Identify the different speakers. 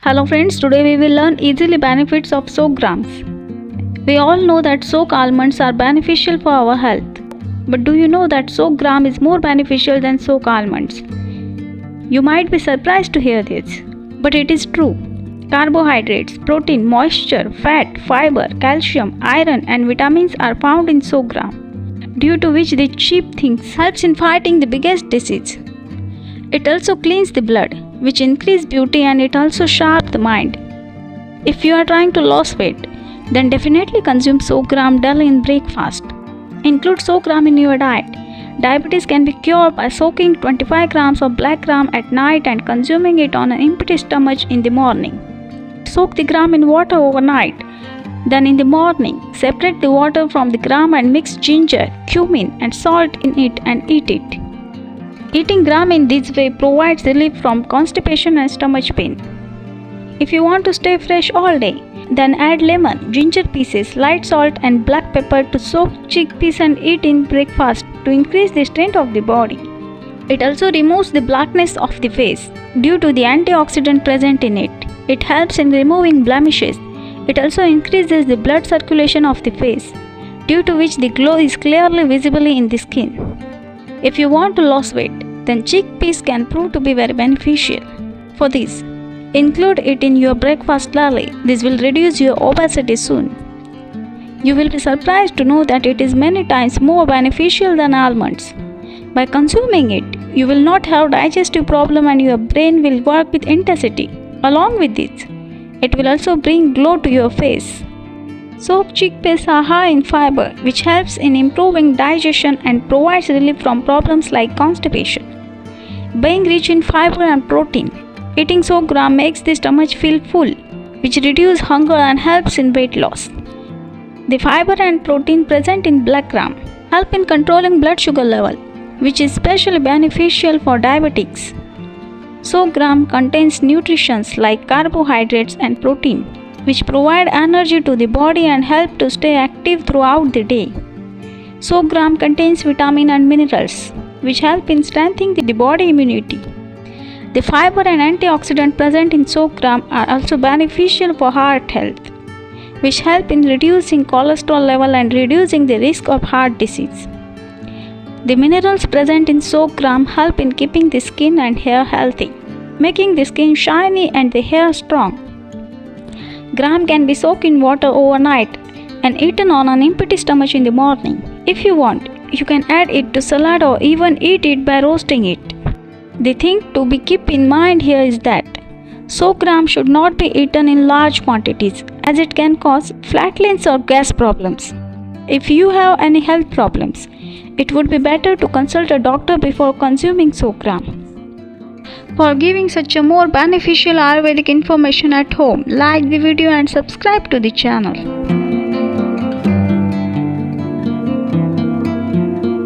Speaker 1: Hello friends, today we will learn easily benefits of soak grams. We all know that soak almonds are beneficial for our health. But do you know that soak gram is more beneficial than soak almonds? You might be surprised to hear this, but it is true. Carbohydrates, protein, moisture, fat, fiber, calcium, iron and vitamins are found in soak gram, due to which the cheap things helps in fighting the biggest disease. It also cleans the blood, which increase beauty, and it also sharp the mind. If you are trying to lose weight, then definitely consume soak gram daily in breakfast. Include soak gram in your diet. Diabetes can be cured by soaking 25 grams of black gram at night and consuming it on an empty stomach in the morning. Soak the gram in water overnight. Then in the morning, separate the water from the gram and mix ginger, cumin and salt in it and eat it. Eating gram in this way provides relief from constipation and stomach pain. If you want to stay fresh all day, then add lemon, ginger pieces, light salt and black pepper to soak chickpeas and eat in breakfast to increase the strength of the body. It also removes the blackness of the face due to the antioxidant present in it. It helps in removing blemishes. It also increases the blood circulation of the face, due to which the glow is clearly visible in the skin. If you want to lose weight, then chickpeas can prove to be very beneficial. For this, include it in your breakfast daily. This will reduce your obesity soon. You will be surprised to know that it is many times more beneficial than almonds. By consuming it, you will not have digestive problem and your brain will work with intensity. Along with this, it will also bring glow to your face. Soaked chickpeas are high in fiber, which helps in improving digestion and provides relief from problems like constipation. Being rich in fiber and protein, eating soak gram makes the stomach feel full, which reduces hunger and helps in weight loss. The fiber and protein present in black gram help in controlling blood sugar level, which is especially beneficial for diabetics. Soak gram contains nutrients like carbohydrates and protein, which provide energy to the body and help to stay active throughout the day. Soak gram contains vitamin and minerals, which help in strengthening the body immunity. The fiber and antioxidant present in soak gram are also beneficial for heart health, which help in reducing cholesterol level and reducing the risk of heart disease. The minerals present in soak gram help in keeping the skin and hair healthy, making the skin shiny and the hair strong. Gram can be soaked in water overnight and eaten on an empty stomach in the morning. If you want, you can add it to salad or even eat it by roasting it. The thing to be keep in mind here is that soak gram should not be eaten in large quantities, as it can cause flatulence or gas problems. If you have any health problems, it would be better to consult a doctor before consuming soak gram. For giving such a more beneficial Ayurvedic information at home, like the video and subscribe to the channel.